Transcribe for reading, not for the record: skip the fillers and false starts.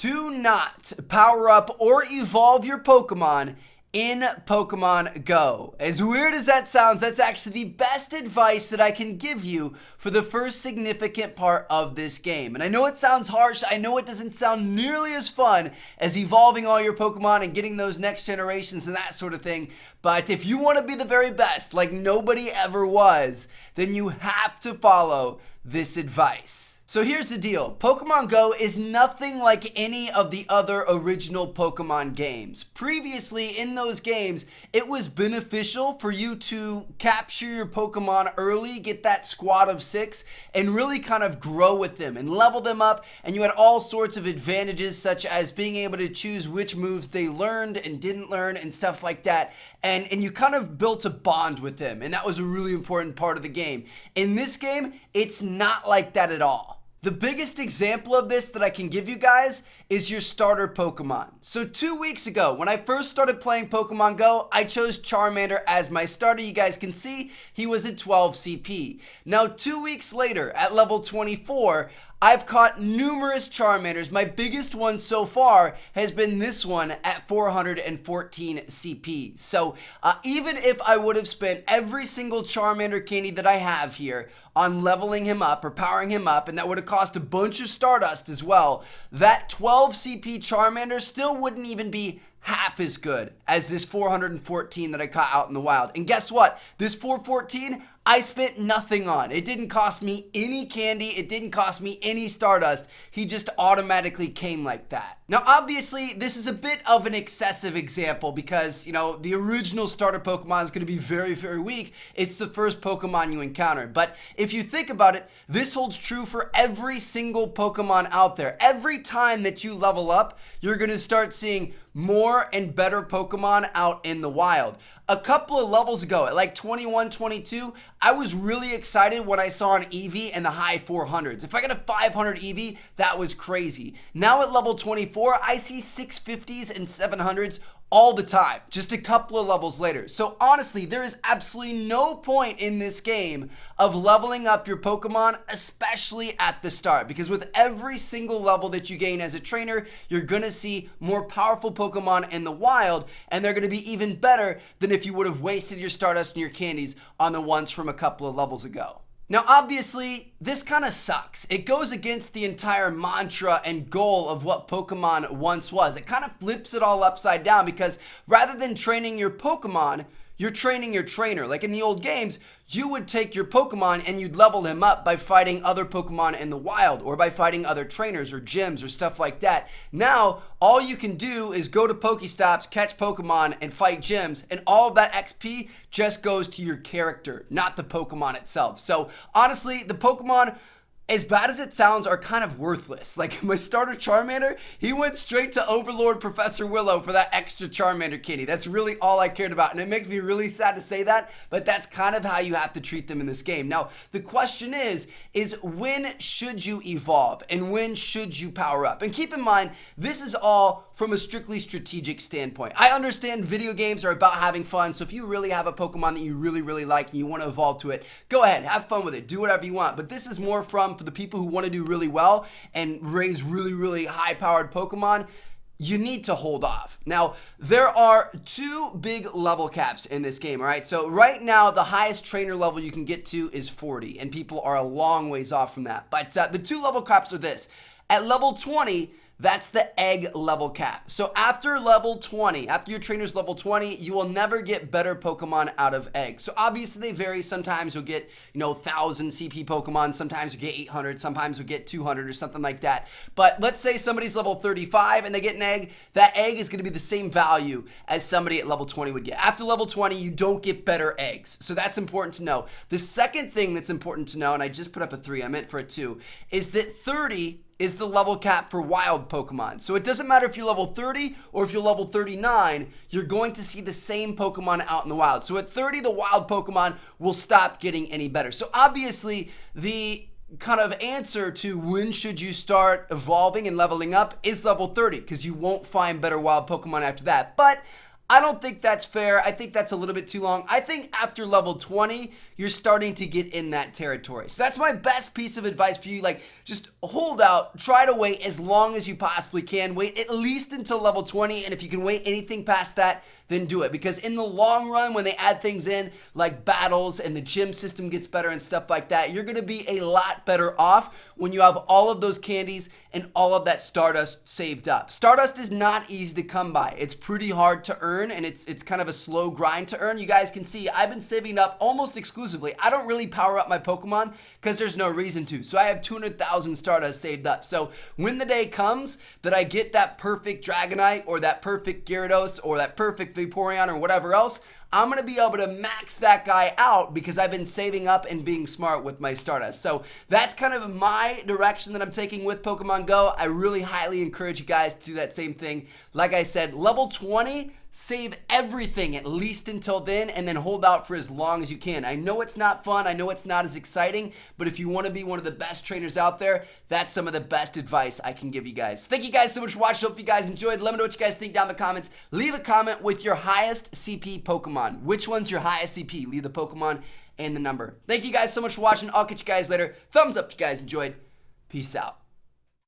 Do not power up or evolve your Pokemon in Pokemon Go. As weird as that sounds, that's actually the best advice that I can give you for the first significant part of this game. And I know it sounds harsh, I know it doesn't sound nearly as fun as evolving all your Pokemon and getting those next generations and that sort of thing, but if you want to be the very best, like nobody ever was, then you have to follow this advice. So here's the deal, Pokemon Go is nothing like any of the other original Pokemon games. Previously in those games, it was beneficial for you to capture your Pokemon early, get that squad of 6, and really kind of grow with them and level them up, and you had all sorts of advantages such as being able to choose which moves they learned and didn't learn and stuff like that, and you kind of built a bond with them, and that was a really important part of the game. In this game, it's not like that at all. The biggest example of this that I can give you guys is your starter Pokemon. So 2 weeks ago, when I first started playing Pokemon Go, I chose Charmander as my starter. You guys can see he was at 12 CP. Now 2 weeks later, at level 24, I've caught numerous Charmanders. My biggest one so far has been this one at 414 CP. So even if I would have spent every single Charmander candy that I have here on leveling him up or powering him up, and that would have cost a bunch of Stardust as well, that 12 CP Charmander still wouldn't even be half as good as this 414 that I caught out in the wild. And guess what? This 414, I spent nothing on. It didn't cost me any candy. It didn't cost me any Stardust. He just automatically came like that. Now, obviously, this is a bit of an excessive example because, you know, the original starter Pokemon is going to be very, very weak. It's the first Pokemon you encounter. But if you think about it, this holds true for every single Pokemon out there. Every time that you level up, you're going to start seeing more and better Pokemon out in the wild. A couple of levels ago, at like 21, 22, I was really excited when I saw an Eevee in the high 400s. If I got a 500 Eevee, that was crazy. Now at level 24, I see 650s and 700s all the time, just a couple of levels later. So honestly, there is absolutely no point in this game of leveling up your Pokemon, especially at the start, because with every single level that you gain as a trainer, you're gonna see more powerful Pokemon in the wild, and they're gonna be even better than if you would have wasted your Stardust and your candies on the ones from a couple of levels ago. Now, obviously, this kind of sucks. It goes against the entire mantra and goal of what Pokemon once was. It kind of flips it all upside down because rather than training your Pokemon, you're training your trainer. Like in the old games, you would take your Pokemon and you'd level him up by fighting other Pokemon in the wild or by fighting other trainers or gyms or stuff like that. Now, all you can do is go to Pokestops, catch Pokemon, and fight gyms, and all of that XP just goes to your character, not the Pokemon itself. So, honestly, the Pokemon, as bad as it sounds, are kind of worthless. Like my starter Charmander, he went straight to Overlord Professor Willow for that extra Charmander kitty. That's really all I cared about, and it makes me really sad to say that, but that's kind of how you have to treat them in this game. Now, the question is when should you evolve and when should you power up? And keep in mind, this is all from a strictly strategic standpoint. I understand video games are about having fun, so if you really have a Pokemon that you really, really like and you want to evolve to it, go ahead, have fun with it, do whatever you want. But this is more for the people who want to do really well and raise really, really high-powered Pokemon. You need to hold off. Now, there are two big level caps in this game, all right? So right now, the highest trainer level you can get to is 40, and people are a long ways off from that. But the two level caps are this. At level 20, that's the egg level cap. So after level 20, after your trainer's level 20, you will never get better Pokemon out of eggs. So obviously they vary. Sometimes you'll get, 1,000 CP Pokemon. Sometimes you get 800. Sometimes you'll get 200 or something like that. But let's say somebody's level 35 and they get an egg. That egg is going to be the same value as somebody at level 20 would get. After level 20, you don't get better eggs. So that's important to know. The second thing that's important to know, and I just put up a 3, I meant for a 2, is that 30 is the level cap for wild Pokemon. So it doesn't matter if you're level 30 or if you're level 39, you're going to see the same Pokemon out in the wild. So at 30, the wild Pokemon will stop getting any better. So obviously, the kind of answer to when should you start evolving and leveling up is level 30, because you won't find better wild Pokemon after that. But I don't think that's fair. I think that's a little bit too long. I think after level 20, you're starting to get in that territory. So that's my best piece of advice for you. Like, just hold out, try to wait as long as you possibly can. Wait at least until level 20, and if you can wait anything past that, then do it. Because in the long run, when they add things in like battles and the gym system gets better and stuff like that, you're gonna be a lot better off when you have all of those candies and all of that Stardust saved up. Stardust is not easy to come by. It's pretty hard to earn, and it's kind of a slow grind to earn. You guys can see I've been saving up almost exclusively. I don't really power up my Pokemon because there's no reason to. So I have 200,000 Stardust saved up. So when the day comes that I get that perfect Dragonite or that perfect Gyarados or that perfect Vaporeon or whatever else, I'm going to be able to max that guy out because I've been saving up and being smart with my Stardust. So that's kind of my direction that I'm taking with Pokemon Go. I really highly encourage you guys to do that same thing. Like I said, level 20, save everything at least until then, and then hold out for as long as you can. I know it's not fun, I know it's not as exciting, but if you want to be one of the best trainers out there, that's some of the best advice I can give you guys. Thank you guys so much for watching. Hope you guys enjoyed. Let me know what you guys think down in the comments. Leave a comment with your highest CP Pokemon. Which one's your highest CP? Leave the Pokemon and the number. Thank you guys so much for watching. I'll catch you guys later. Thumbs up if you guys enjoyed. Peace out.